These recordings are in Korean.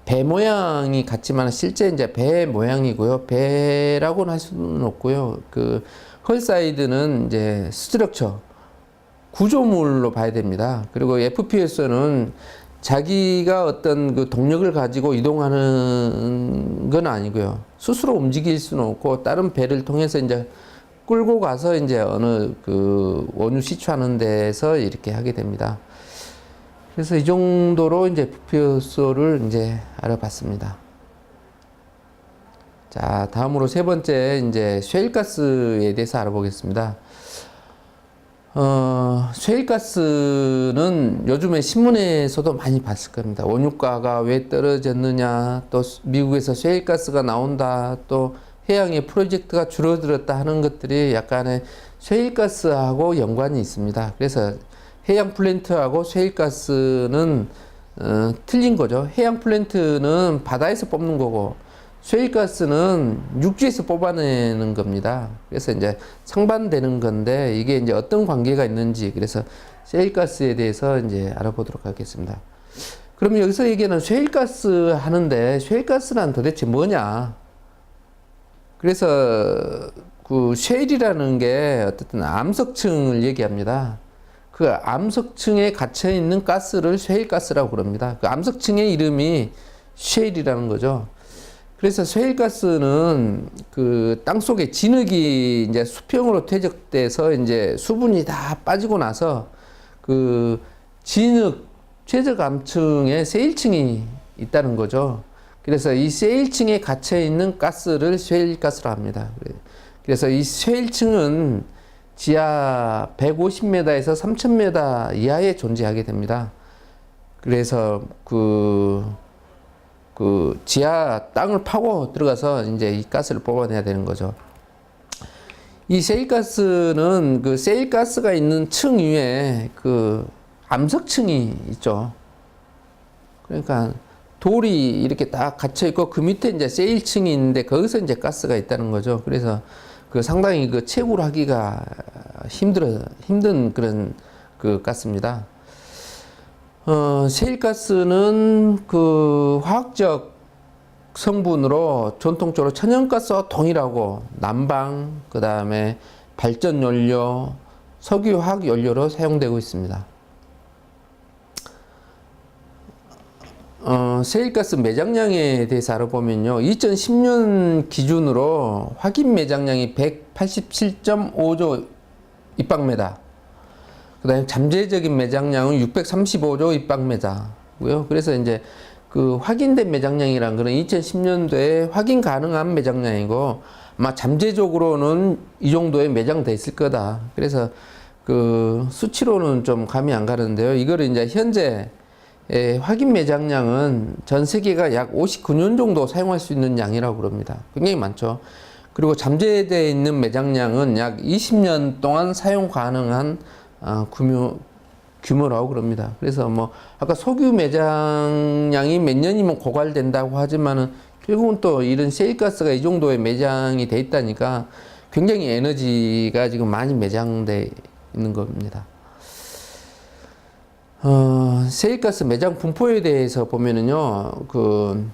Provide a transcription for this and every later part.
배 모양이 같지만 실제 이제 배 모양이고요. 배라고는 할 수는 없고요. 그 헐사이드는 이제 스트럭처 구조물로 봐야 됩니다. 그리고 FPS는 자기가 어떤 그 동력을 가지고 이동하는 건 아니고요. 스스로 움직일 수는 없고 다른 배를 통해서 이제 끌고 가서 이제 어느 그 원유 시추하는 데서 이렇게 하게 됩니다. 그래서 이 정도로 이제 FPS를 이제 알아봤습니다. 자, 다음으로 세 번째 이제 셰일가스에 대해서 알아보겠습니다. 셰일가스는 요즘에 신문에서도 많이 봤을 겁니다. 원유가가 왜 떨어졌느냐, 또 미국에서 셰일가스가 나온다, 또 해양의 프로젝트가 줄어들었다 하는 것들이 약간의 셰일가스하고 연관이 있습니다. 그래서 해양 플랜트하고 셰일가스는 틀린 거죠. 해양 플랜트는 바다에서 뽑는 거고 셰일가스는 육지에서 뽑아내는 겁니다. 그래서 이제 상반되는 건데 이게 이제 어떤 관계가 있는지 그래서 셰일가스에 대해서 이제 알아보도록 하겠습니다. 그럼 여기서 얘기하는 셰일가스 하는데 셰일가스란 도대체 뭐냐? 그래서 그 셰일이라는 게 어쨌든 암석층을 얘기합니다. 그 암석층에 갇혀 있는 가스를 셰일가스라고 그럽니다. 그 암석층의 이름이 셰일이라는 거죠. 그래서 셰일가스는 그 땅속에 진흙이 이제 수평으로 퇴적돼서 이제 수분이 다 빠지고 나서 그 진흙 최저암층에 세일층이 있다는 거죠. 그래서 이 세일층에 갇혀 있는 가스를 셰일가스라고 합니다. 그래서 이 셰일층은 지하 150m에서 3000m 이하에 존재하게 됩니다. 그래서 그 지하 땅을 파고 들어가서 이제 이 가스를 뽑아내야 되는 거죠. 이 셰일가스는 그 셰일가스가 있는 층 위에 그 암석층이 있죠. 그러니까 돌이 이렇게 딱 갇혀 있고 그 밑에 이제 셰일층이 있는데 거기서 이제 가스가 있다는 거죠. 그래서 그 상당히 그 채굴 하기가 힘든 그런 그 가스입니다. 셰일가스는 그 화학적 성분으로 전통적으로 천연가스와 동일하고 난방, 그 다음에 발전연료, 석유화학연료로 사용되고 있습니다. 셰일가스 매장량에 대해서 알아보면요. 2010년 기준으로 확인 매장량이 187.5조 입방메다. 그 다음에 잠재적인 매장량은 635조 입방메다고요. 그래서 이제 그 확인된 매장량이란 거는 2010년도에 확인 가능한 매장량이고 아마 잠재적으로는 이 정도에 매장돼 있을 거다. 그래서 그 수치로는 좀 감이 안 가는데요. 이거를 이제 현재 확인 매장량은 전 세계가 약 59년 정도 사용할 수 있는 양이라고 그럽니다. 굉장히 많죠. 그리고 잠재되어 있는 매장량은 약 20년 동안 사용 가능한 규모라고 그럽니다. 그래서 뭐 아까 석유 매장량이 몇 년이면 고갈된다고 하지만은 결국은 또 이런 셰일가스가 이 정도의 매장이 돼 있다니까 굉장히 에너지가 지금 많이 매장돼 있는 겁니다. 셰일가스 매장 분포에 대해서 보면은요, 그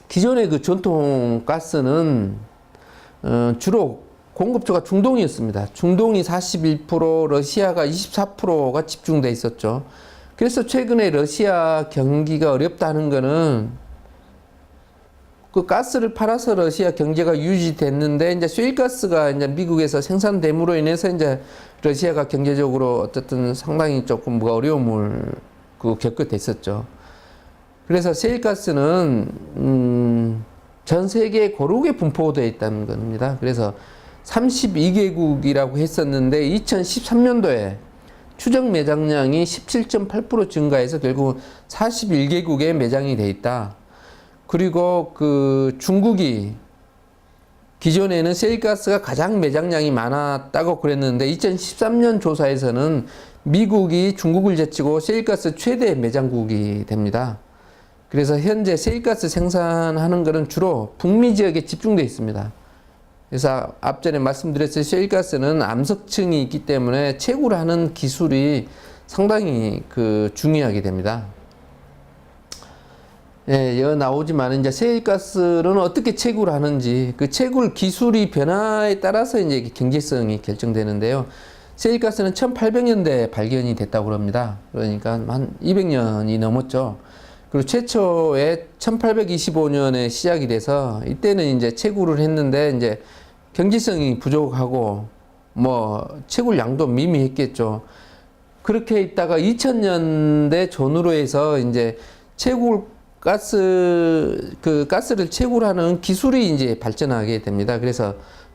기존의 그 전통 가스는 주로 공급처가 중동이었습니다. 중동이 41%, 러시아가 24%가 집중돼 있었죠. 그래서 최근에 러시아 경기가 어렵다는 거는 그 가스를 팔아서 러시아 경제가 유지됐는데 이제 셰일가스가 이제 미국에서 생산됨으로 인해서 이제 러시아가 경제적으로 어쨌든 상당히 조금 어려움을 겪게 됐었죠. 그래서 셰일가스는 전 세계에 고르게 분포되어 있다는 겁니다. 그래서 32개국이라고 했었는데 2013년도에 추정 매장량이 17.8% 증가해서 결국 41개국에 매장이 돼 있다. 그리고 그 중국이 기존에는 셰일가스가 가장 매장량이 많았다고 그랬는데 2013년 조사에서는 미국이 중국을 제치고 셰일가스 최대 매장국이 됩니다. 그래서 현재 셰일가스 생산하는 것은 주로 북미 지역에 집중되어 있습니다. 그래서 앞전에 말씀드렸듯이 셰일가스는 암석층이 있기 때문에 채굴을 하는 기술이 상당히 중요하게 됩니다. 예, 여 나오지만 이제 셰일가스는 어떻게 채굴 하는지 그 채굴 기술이 변화에 따라서 이제 경제성이 결정되는데요. 셰일가스는 1800년대에 발견이 됐다고 합니다. 그러니까 한 200년이 넘었죠. 그리고 최초에 1825년에 시작이 돼서 이때는 이제 채굴을 했는데 이제 경제성이 부족하고 뭐 채굴 양도 미미했겠죠. 그렇게 있다가 2000년대 전후로 해서 이제 가스를 채굴하는 기술이 이제 발전하게 됩니다. 그래서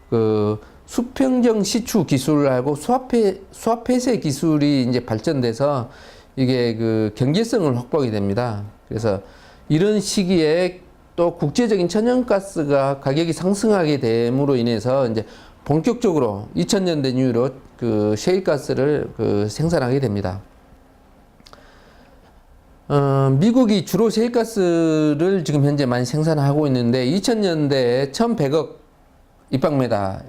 그 수평정 시추 기술하고 수압폐쇄 기술이 이제 발전돼서 이게 그 경제성을 확보하게 됩니다. 그래서 이런 시기에 또 국제적인 천연가스가 가격이 상승하게 됨으로 인해서 이제 본격적으로 2000년대 이후로 그 셰일가스를 생산하게 됩니다. 미국이 주로 셰일가스를 지금 현재 많이 생산하고 있는데 2000년대에 1100억 입방메다를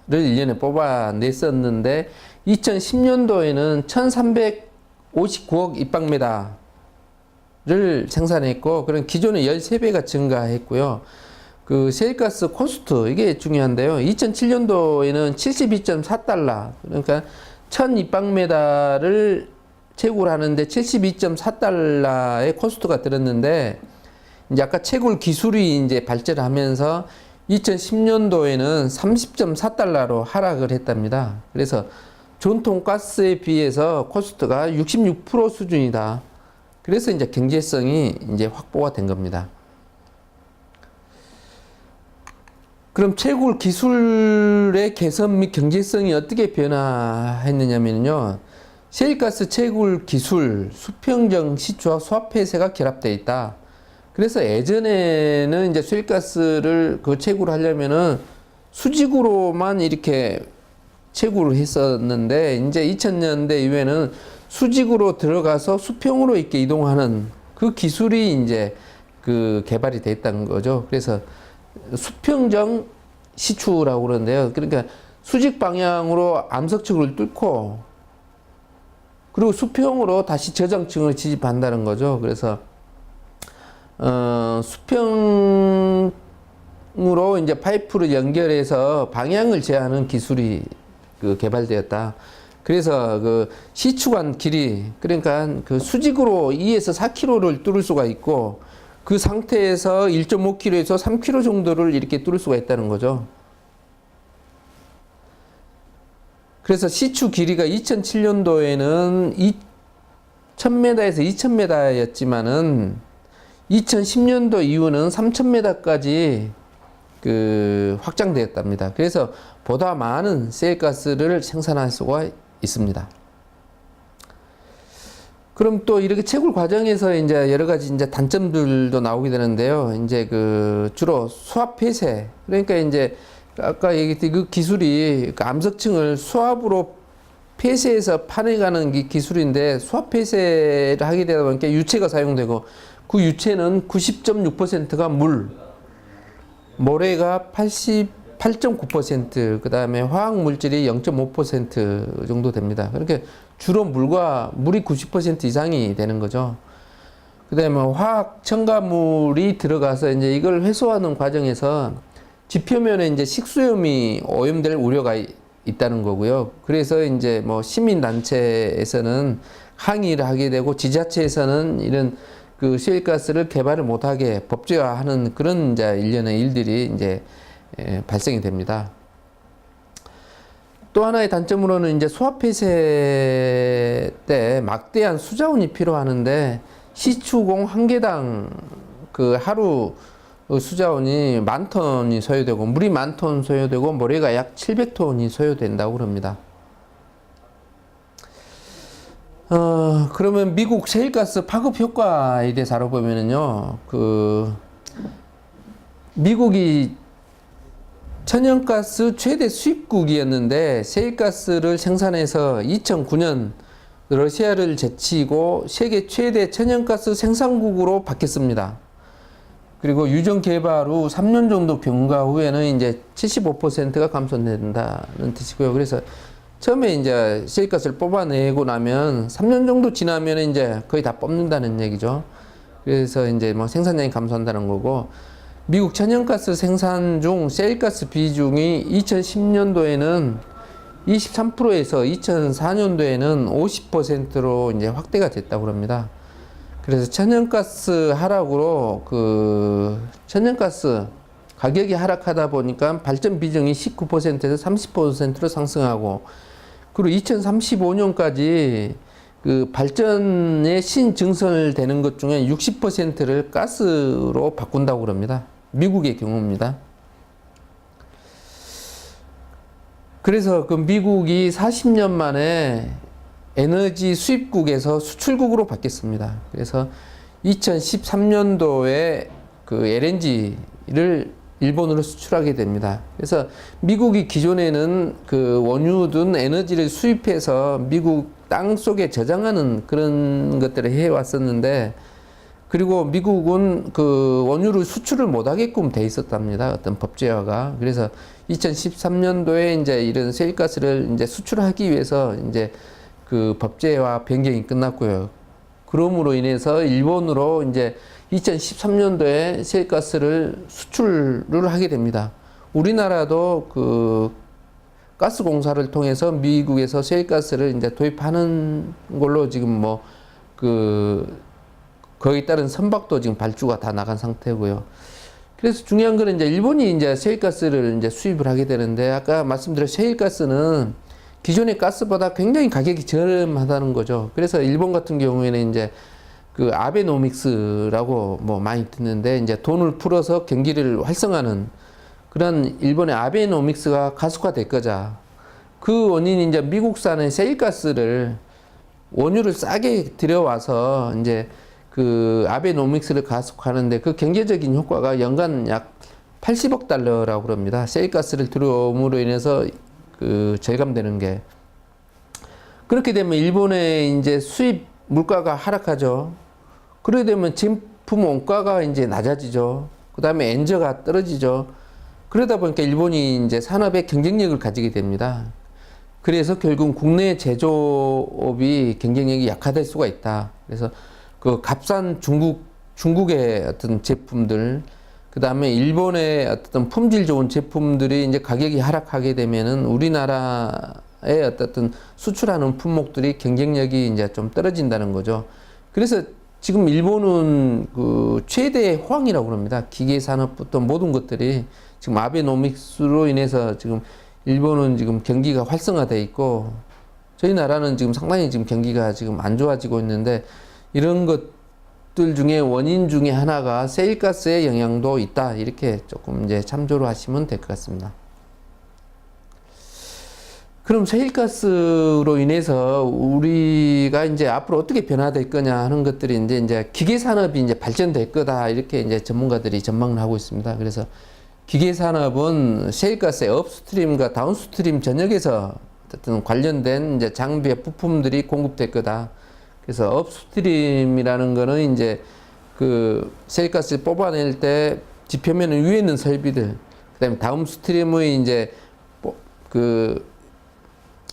1년에 뽑아냈었는데 2010년도에는 1359억 입방메다를 생산했고 그런 기존의 13배가 증가했고요. 그 셰일가스 코스트 이게 중요한데요. 2007년도에는 72.4달러 그러니까 1000입방메다를 채굴하는데 72.4달러의 코스트가 들었는데 이제 아까 채굴 기술이 이제 발전하면서 2010년도에는 30.4달러로 하락을 했답니다. 그래서 전통 가스에 비해서 코스트가 66% 수준이다. 그래서 이제 경제성이 이제 확보가 된 겁니다. 그럼 채굴 기술의 개선 및 경제성이 어떻게 변화했느냐면요. 셰일가스 채굴 기술, 수평정 시추와 수압폐쇄가 결합되어 있다. 그래서 예전에는 이제 셰일가스를 채굴하려면은 수직으로만 이렇게 채굴을 했었는데 이제 2000년대 이후에는 수직으로 들어가서 수평으로 이렇게 이동하는 그 기술이 이제 개발이 됐다는 거죠. 그래서 수평정 시추라고 그러는데요. 그러니까 수직 방향으로 암석층을 뚫고 그리고 수평으로 다시 저장층을 지집한다는 거죠. 그래서 수평으로 이제 파이프를 연결해서 방향을 제어하는 기술이 개발되었다. 그래서 시추관 길이 그러니까 수직으로 2에서 4km를 뚫을 수가 있고 그 상태에서 1.5km에서 3km 정도를 이렇게 뚫을 수가 있다는 거죠. 그래서 시추 길이가 2007년도에는 1000m에서 2000m였지만은 2010년도 이후는 3000m까지 확장되었답니다. 그래서 보다 많은 셰일가스를 생산할 수가 있습니다. 그럼 또 이렇게 채굴 과정에서 이제 여러 가지 이제 단점들도 나오게 되는데요. 이제 주로 수압 폐쇄. 그러니까 이제 아까 얘기했던 그 기술이 암석층을 수압으로 폐쇄해서 파내가는 기술인데 수압 폐쇄를 하게 되다 보니까 유체가 사용되고 그 유체는 90.6%가 모래가 88.9%, 그 다음에 화학 물질이 0.5% 정도 됩니다. 그렇게 주로 물이 90% 이상이 되는 거죠. 그 다음에 화학 첨가물이 들어가서 이제 이걸 회수하는 과정에서 지표면에 이제 식수염이 오염될 우려가 있다는 거고요. 그래서 이제 시민단체에서는 항의를 하게 되고 지자체에서는 이런 셰일가스를 개발을 못하게 법제화하는 그런 이제 일련의 일들이 이제 발생이 됩니다. 또 하나의 단점으로는 이제 수압 폐쇄 때 막대한 수자원이 필요하는데 시추공 한 개당 하루 수자원이 10,000톤이 소요되고 물이 10,000톤 소요되고 모래가 약 700톤이 소요된다고 합니다. 그러면 미국 셰일가스 파급 효과에 대해서 알아보면은요, 미국이 천연가스 최대 수입국이었는데 셰일가스를 생산해서 2009년 러시아를 제치고 세계 최대 천연가스 생산국으로 바뀌었습니다. 그리고 유전 개발 후 3년 정도 경과 후에는 이제 75%가 감소된다는 뜻이고요. 그래서 처음에 이제 셰일가스를 뽑아내고 나면 3년 정도 지나면 이제 거의 다 뽑는다는 얘기죠. 그래서 이제 뭐 생산량이 감소한다는 거고, 미국 천연가스 생산 중 셰일가스 비중이 2010년도에는 23%에서 2004년도에는 50%로 이제 확대가 됐다고 합니다. 그래서 천연가스 하락으로 천연가스 가격이 하락하다 보니까 발전 비중이 19%에서 30%로 상승하고, 그리고 2035년까지 발전의 신증설되는 것 중에 60%를 가스로 바꾼다고 합니다. 미국의 경우입니다. 그래서 미국이 40년 만에 에너지 수입국에서 수출국으로 바뀌었습니다. 그래서 2013년도에 LNG를 일본으로 수출하게 됩니다. 그래서 미국이 기존에는 원유든 에너지를 수입해서 미국 땅 속에 저장하는 그런 것들을 해왔었는데, 그리고 미국은 원유를 수출을 못하게끔 돼 있었답니다. 어떤 법제화가. 그래서 2013년도에 이제 이런 셰일가스를 이제 수출하기 위해서 이제 법제화 변경이 끝났고요. 그러므로 인해서 일본으로 이제 2013년도에 셰일가스를 수출을 하게 됩니다. 우리나라도 가스 공사를 통해서 미국에서 셰일가스를 이제 도입하는 걸로 지금 거기에 따른 선박도 지금 발주가 다 나간 상태고요. 그래서 중요한 거는 이제 일본이 이제 셰일가스를 이제 수입을 하게 되는데, 아까 말씀드린 셰일가스는 기존의 가스보다 굉장히 가격이 저렴하다는 거죠. 그래서 일본 같은 경우에는 이제 아베노믹스라고 많이 듣는데, 이제 돈을 풀어서 경기를 활성화하는 그런 일본의 아베노믹스가 가속화됐거자. 그 원인이 이제 미국산의 셰일가스를 원유를 싸게 들여와서 이제 아베노믹스를 가속화하는데, 그 경제적인 효과가 연간 약 80억 달러라고 합니다. 셰일가스를 들여옴으로 인해서 절감되는 게. 그렇게 되면 일본의 이제 수입 물가가 하락하죠. 그렇게 되면 제품 원가가 이제 낮아지죠. 그 다음에 엔저가 떨어지죠. 그러다 보니까 일본이 이제 산업의 경쟁력을 가지게 됩니다. 그래서 결국 국내 제조업이 경쟁력이 약화될 수가 있다. 그래서 값싼 중국의 어떤 제품들, 그 다음에 일본의 어떤 품질 좋은 제품들이 이제 가격이 하락하게 되면은 우리나라의 어떤 수출하는 품목들이 경쟁력이 이제 좀 떨어진다는 거죠. 그래서 지금 일본은 최대 호황이라고 합니다. 기계 산업부터 모든 것들이 지금 아베노믹스로 인해서 지금 일본은 지금 경기가 활성화되어 있고, 저희 나라는 지금 상당히 지금 경기가 지금 안 좋아지고 있는데, 이런 것들 중에 원인 중에 하나가 셰일가스의 영향도 있다. 이렇게 조금 이제 참조를 하시면 될 것 같습니다. 그럼 셰일가스로 인해서 우리가 이제 앞으로 어떻게 변화될 거냐 하는 것들이 이제 기계 산업이 이제 발전될 거다. 이렇게 이제 전문가들이 전망을 하고 있습니다. 그래서 기계 산업은 셰일가스의 업스트림과 다운스트림 전역에서 어떤 관련된 이제 장비의 부품들이 공급될 거다. 그래서 업스트림이라는 거는 이제 셰일가스를 뽑아낼 때 지표면 위에 있는 설비들, 그다음에 다운스트림의 이제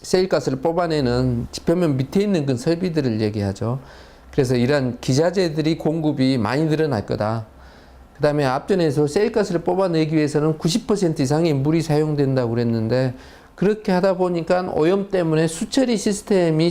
셰일가스를 뽑아내는 지표면 밑에 있는 그 설비들을 얘기하죠. 그래서 이러한 기자재들이 공급이 많이 늘어날 거다. 그 다음에 앞전에서 셰일가스를 뽑아내기 위해서는 90% 이상의 물이 사용된다고 그랬는데, 그렇게 하다 보니까 오염 때문에 수처리 시스템이